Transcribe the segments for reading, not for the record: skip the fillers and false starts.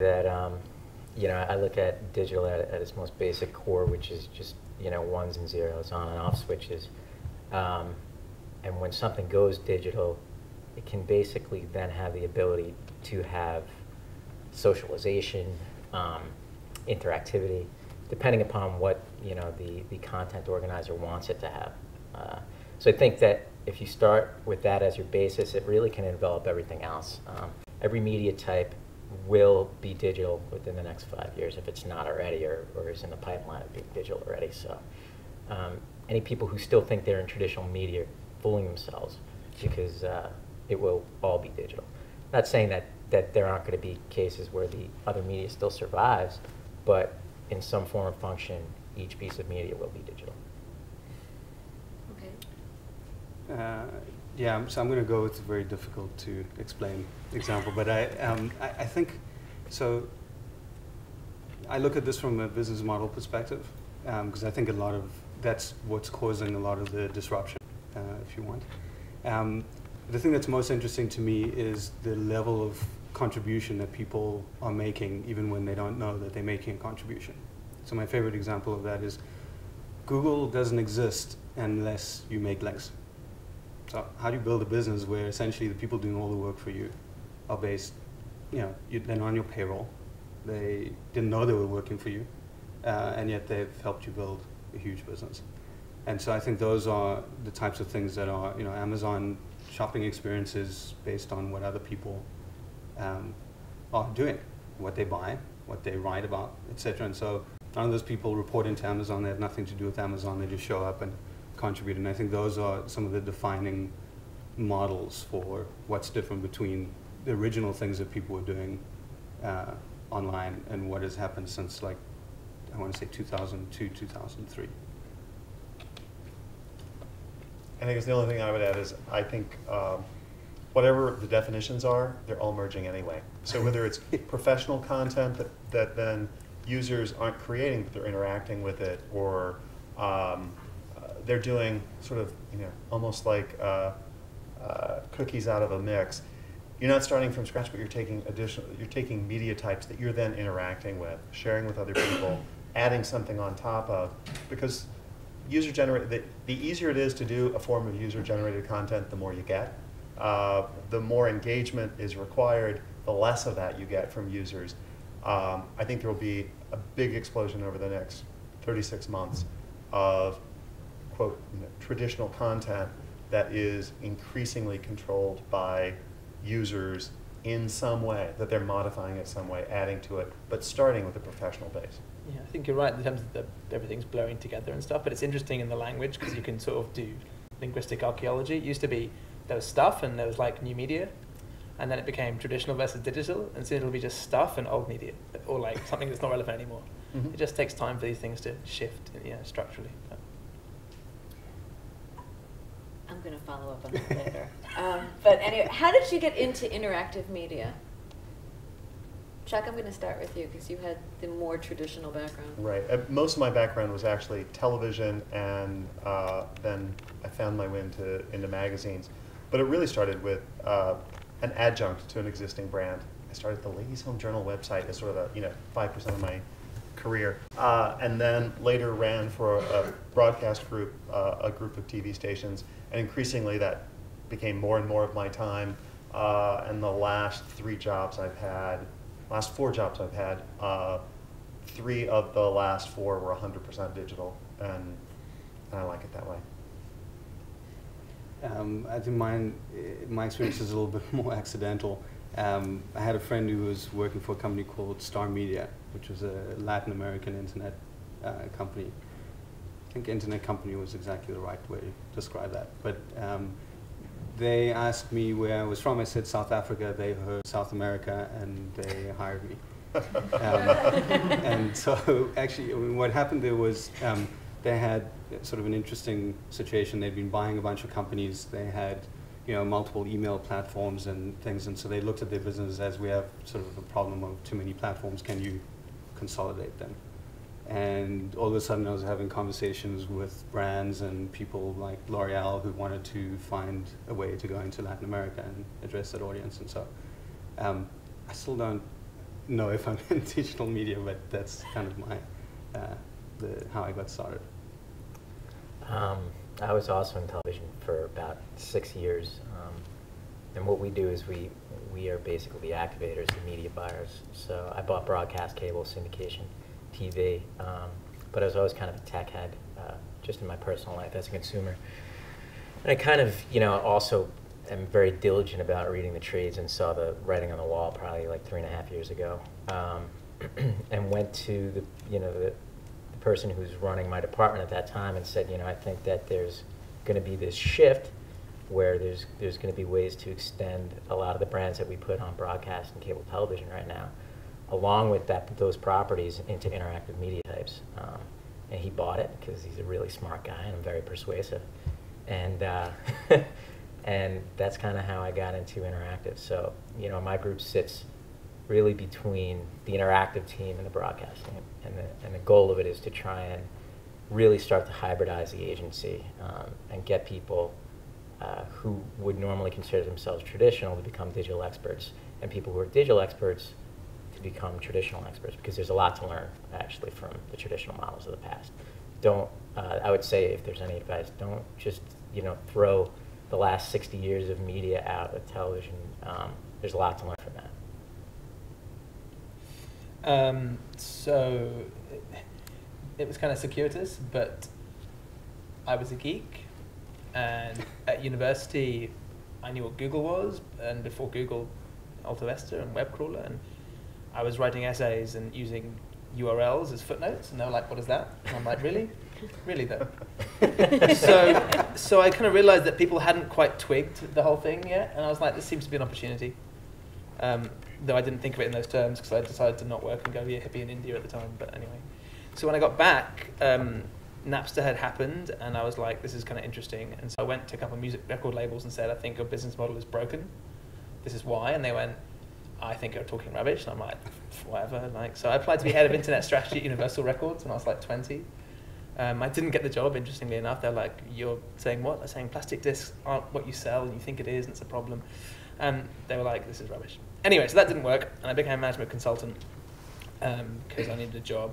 that I look at digital at its most basic core, which is just ones and zeros, on and off switches. And when something goes digital, it can basically then have the ability to have socialization, interactivity, depending upon what the content organizer wants it to have. So I think that if you start with that as your basis, it really can envelop everything else. Every media type will be digital within the next 5 years if it's not already, or is in the pipeline of being digital already. So any people who still think they're in traditional media are fooling themselves, because it will all be digital. Not saying that there aren't going to be cases where the other media still survives, but in some form or function, each piece of media will be digital. Okay. Yeah, so I'm going to go with a very difficult to explain example, but I think, so I look at this from a business model perspective, because I think that's what's causing a lot of the disruption, if you want. The thing that's most interesting to me is the level of contribution that people are making, even when they don't know that they're making a contribution. So my favorite example of that is Google doesn't exist unless you make links. So how do you build a business where essentially the people doing all the work for you are based, they're not on your payroll, they didn't know they were working for you, and yet they've helped you build a huge business. And so I think those are the types of things that are, Amazon shopping experiences based on what other people are doing, what they buy, what they write about, etc. And so none of those people report into Amazon. They have nothing to do with Amazon. They just show up and contribute. And I think those are some of the defining models for what's different between the original things that people were doing online and what has happened since, like, I want to say 2002, 2003. I guess the only thing I would add is I think whatever the definitions are, they're all merging anyway. So whether it's professional content that then users aren't creating, but they're interacting with it, or they're doing sort of, almost like cookies out of a mix. You're not starting from scratch, but you're taking media types that you're then interacting with, sharing with other people, adding something on top of, because the easier it is to do a form of user-generated content, the more you get. The more engagement is required, the less of that you get from users. I think there will be a big explosion over the next 36 months of, quote, traditional content that is increasingly controlled by users in some way, that they're modifying it some way, adding to it, but starting with a professional base. Yeah, I think you're right in terms of everything's blurring together and stuff, but it's interesting in the language because you can sort of do linguistic archaeology. It used to be there was stuff and there was like new media, and then it became traditional versus digital, and soon it'll be just stuff and old media, or like something that's not relevant anymore. Mm-hmm. It just takes time for these things to shift, structurally. I'm going to follow up on that later. But anyway, how did you get into interactive media? Chuck, I'm going to start with you because you had the more traditional background. Right. Most of my background was actually television, and then I found my way into magazines. But it really started with an adjunct to an existing brand. I started the Ladies Home Journal website as sort of 5% of my career, and then later ran for a broadcast group, a group of TV stations, and increasingly that became more and more of my time. And the last four jobs I've had, 3 of the last 4 were 100% digital, and I like it that way. I think my experience is a little bit more accidental. I had a friend who was working for a company called Star Media, which was a Latin American internet company. I think internet company was exactly the right way to describe that. But they asked me where I was from. I said South Africa. They heard South America, and they hired me. And so actually, what happened there was they had sort of an interesting situation. They'd been buying a bunch of companies. They had multiple email platforms and things, and so they looked at their business as, we have sort of a problem of too many platforms. Can you consolidate them? And all of a sudden I was having conversations with brands and people like L'Oreal who wanted to find a way to go into Latin America and address that audience. And so I still don't know if I'm in digital media, but that's kind of my how I got started. I was also in television for about 6 years, and what we do is we are basically the activators, the media buyers. So I bought broadcast, cable, syndication, TV, but I was always kind of a tech head, just in my personal life as a consumer. And I kind of, also am very diligent about reading the trades and saw the writing on the wall probably like 3.5 years ago, and went to the person who's running my department at that time and said, I think that there's going to be this shift where there's going to be ways to extend a lot of the brands that we put on broadcast and cable television right now, along with those properties into interactive media types. And he bought it because he's a really smart guy and I'm very persuasive. And and that's kind of how I got into interactive. So, my group sits really between the interactive team and the broadcasting. And the goal of it is to try and really start to hybridize the agency and get people who would normally consider themselves traditional to become digital experts, and people who are digital experts to become traditional experts, because there's a lot to learn actually from the traditional models of the past. I would say, if there's any advice, don't just throw the last 60 years of media out of television. There's a lot to learn from that. So it was kind of circuitous, but I was a geek, and at university I knew what Google was, and before Google, Alta Vista and web crawler, and I was writing essays and using URLs as footnotes, and they were like, "What is that?" And I'm like, "Really? Really though?" So I kind of realized that people hadn't quite twigged the whole thing yet, and I was like, "This seems to be an opportunity." Though I didn't think of it in those terms because I decided to not work and go be a hippie in India at the time. But anyway, so when I got back, Napster had happened, and I was like, "This is kind of interesting." And so I went to a couple of music record labels and said, "I think your business model is broken. This is why." And they went, "I think you're talking rubbish." And I'm like, "Whatever." So I applied to be head of internet strategy at Universal Records when I was like 20. I didn't get the job, interestingly enough. They're like, "You're saying what?" I'm saying plastic discs aren't what you sell, and you think it is, and it's a problem. And they were like, "This is rubbish." Anyway, so that didn't work, and I became a management consultant because I needed a job.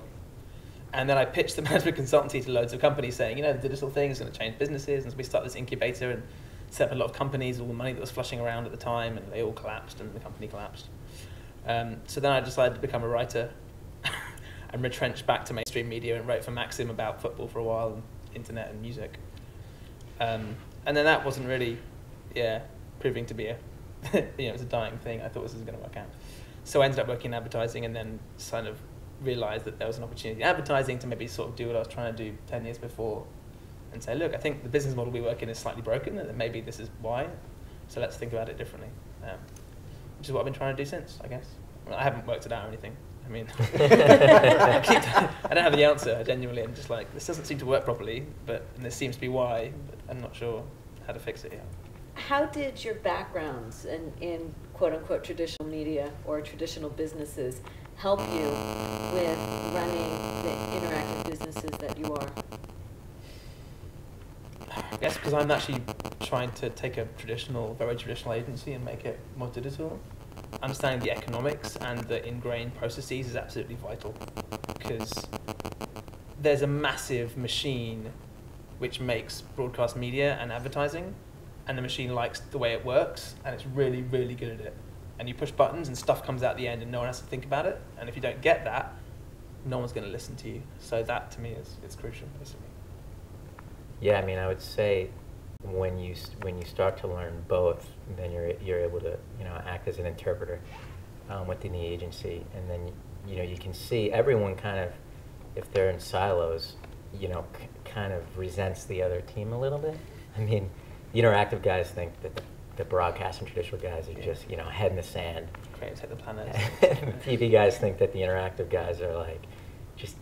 And then I pitched the management consultancy to loads of companies saying, the digital thing is going to change businesses, and so we started this incubator and set up a lot of companies, all the money that was flushing around at the time, and they all collapsed, and the company collapsed. So then I decided to become a writer and retrenched back to mainstream media and wrote for Maxim about football for a while, and internet and music. And then that wasn't really, proving to be it was a dying thing. I thought this was going to work out. So I ended up working in advertising, and then kind of realized that there was an opportunity in advertising to maybe sort of do what I was trying to do 10 years before and say, look, I think the business model we work in is slightly broken, and maybe this is why. So let's think about it differently. Which is what I've been trying to do since, I guess. I haven't worked it out or anything. I mean, I don't have the answer, genuinely. I'm just like, this doesn't seem to work properly, and this seems to be why, but I'm not sure how to fix it yet. How did your backgrounds in quote-unquote traditional media or traditional businesses help you with running the interactive businesses that you are? I guess because I'm actually trying to take a very traditional agency and make it more digital. Understanding the economics and the ingrained processes is absolutely vital, because there's a massive machine which makes broadcast media and advertising, and the machine likes the way it works, and it's really, really good at it. And you push buttons and stuff comes out the end and no one has to think about it, and if you don't get that, no one's going to listen to you. So that, to me, it's crucial, basically. Yeah, I mean, I would say when you start to learn both, then you're able to act as an interpreter within the agency, and then you can see everyone kind of, if they're in silos, kind of resents the other team a little bit. I mean, the interactive guys think that the broadcast and traditional guys are just head in the sand. Great, take the planet. The TV guys think that the interactive guys are like just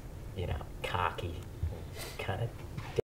cocky, kind of